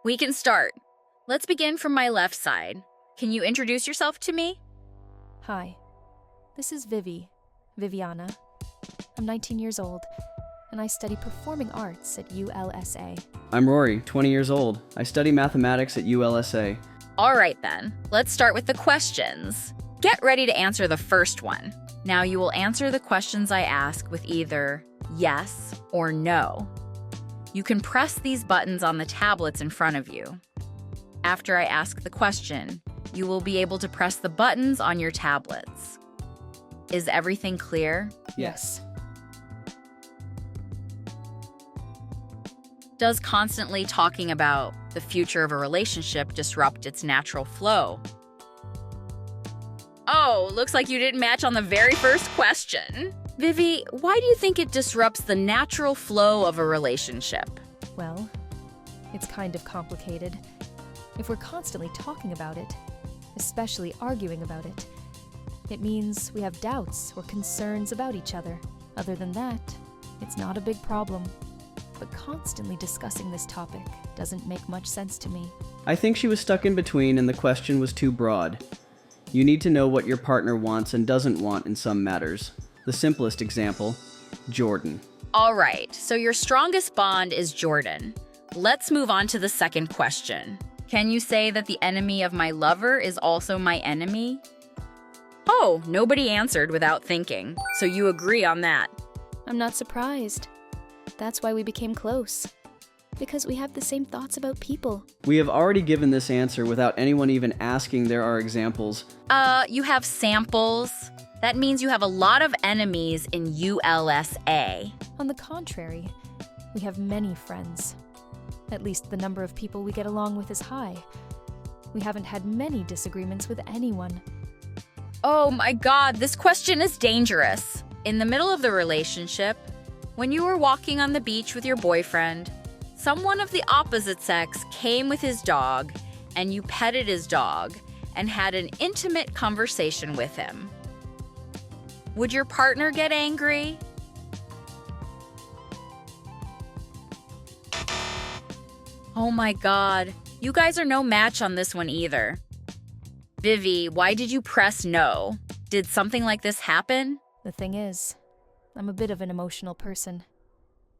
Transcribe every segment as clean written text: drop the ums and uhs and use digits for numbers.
We can start. Let's begin from my left side. Can you introduce yourself to me? Hi, this is Viviana. I'm 19 years old, and I study performing arts at ULSA. I'm Rory, 20 years old. I study mathematics at ULSA. All right then, let's start with the questions. Get ready to answer the first one. Now you will answer the questions I ask with either yes or no. You can press these buttons on the tablets in front of you. After I ask the question, you will be able to press the buttons on your tablets. Is everything clear? Yes. Does constantly talking about the future of a relationship disrupt its natural flow? Oh, looks like you didn't match on the very first question. Vivi, why do you think it disrupts the natural flow of a relationship? Well, it's kind of complicated. If we're constantly talking about it, especially arguing about it, it means we have doubts or concerns about each other. Other than that, it's not a big problem. But constantly discussing this topic doesn't make much sense to me. I think she was stuck in between and the question was too broad. You need to know what your partner wants and doesn't want in some matters. The simplest example, Jordan. All right, so your strongest bond is Jordan. Let's move on to the second question. Can you say that the enemy of my lover is also my enemy? Oh, nobody answered without thinking, so you agree on that. I'm not surprised. That's why we became close. Because we have the same thoughts about people. We have already given this answer without anyone even asking. There are examples. You have samples. That means you have a lot of enemies in ULSA. On the contrary, we have many friends. At least the number of people we get along with is high. We haven't had many disagreements with anyone. Oh my God, this question is dangerous. In the middle of the relationship, when you were walking on the beach with your boyfriend, someone of the opposite sex came with his dog, and you petted his dog and had an intimate conversation with him. Would your partner get angry? Oh my God, you guys are no match on this one either. Vivi, why did you press no? Did something like this happen? The thing is, I'm a bit of an emotional person.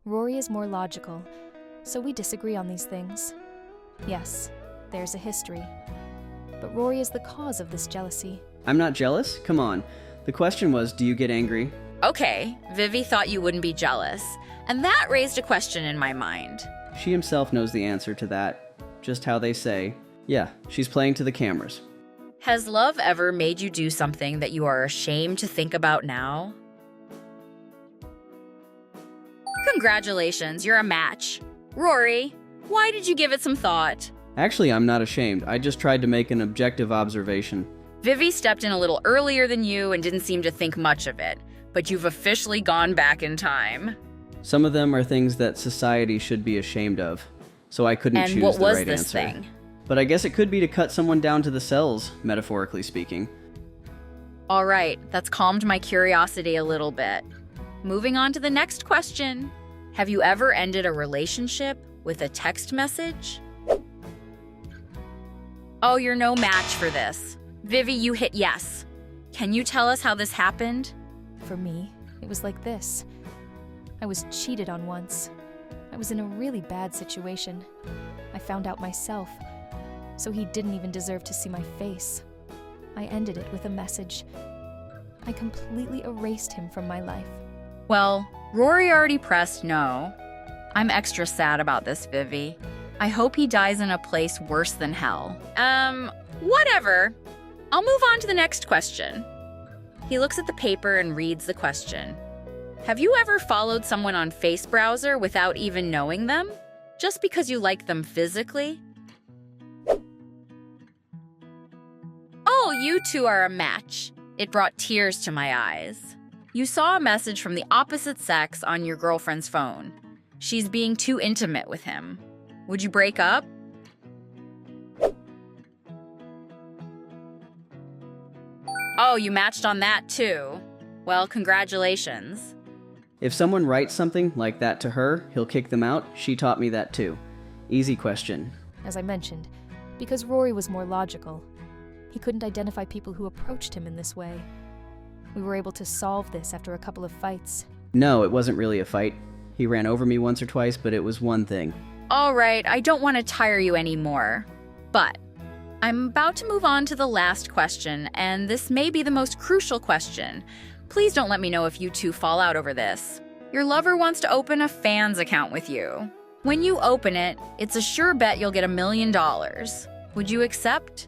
Rory is more logical, so we disagree on these things. Yes, there's a history. But Rory is the cause of this jealousy. I'm not jealous? Come on. The question was, do you get angry? Okay, Vivi thought you wouldn't be jealous, and that raised a question in my mind. She himself knows the answer to that. Just how they say, yeah, she's playing to the cameras. Has love ever made you do something that you are ashamed to think about now? Congratulations, you're a match. Rory, why did you give it some thought? Actually, I'm not ashamed. I just tried to make an objective observation. Vivi stepped in a little earlier than you and didn't seem to think much of it, but you've officially gone back in time. Some of them are things that society should be ashamed of, so I couldn't choose the right answer. And what was this thing? But I guess it could be to cut someone down to the cells, metaphorically speaking. All right, that's calmed my curiosity a little bit. Moving on to the next question. Have you ever ended a relationship with a text message? Oh, you're no match for this. Vivi, you hit yes. Can you tell us how this happened? For me, it was like this. I was cheated on once. I was in a really bad situation. I found out myself, so he didn't even deserve to see my face. I ended it with a message. I completely erased him from my life. Well, Rory already pressed no. I'm extra sad about this, Vivi. I hope he dies in a place worse than hell. Whatever. I'll move on to the next question. He looks at the paper and reads the question. Have you ever followed someone on Face Browser without even knowing them? Just because you like them physically? Oh, you two are a match. It brought tears to my eyes. You saw a message from the opposite sex on your girlfriend's phone. She's being too intimate with him. Would you break up? Oh, you matched on that too. Well, congratulations. If someone writes something like that to her, he'll kick them out. She taught me that too. Easy question. as I mentioned, because Rory was more logical. He couldn't identify people who approached him in this way. We were able to solve this after a couple of fights. No, it wasn't really a fight. He ran over me once or twice, but it was one thing. All right, I don't want to tire you anymore, but I'm about to move on to the last question, and this may be the most crucial question. Please don't let me know if you two fall out over this. Your lover wants to open a fans account with you. When you open it, it's a sure bet you'll get $1 million. Would you accept?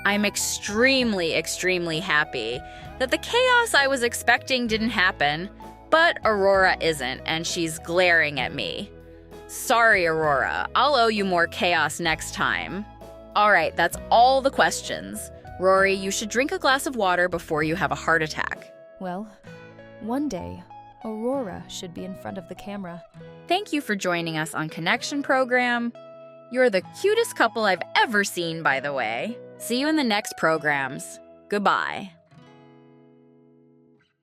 I'm extremely, extremely happy that the chaos I was expecting didn't happen, but Aurora isn't, and she's glaring at me. Sorry, Aurora. I'll owe you more chaos next time. All right, that's all the questions. Rory, you should drink a glass of water before you have a heart attack. Well, one day, Aurora should be in front of the camera. Thank you for joining us on Connection Program. You're the cutest couple I've ever seen, by the way. See you in the next programs. Goodbye.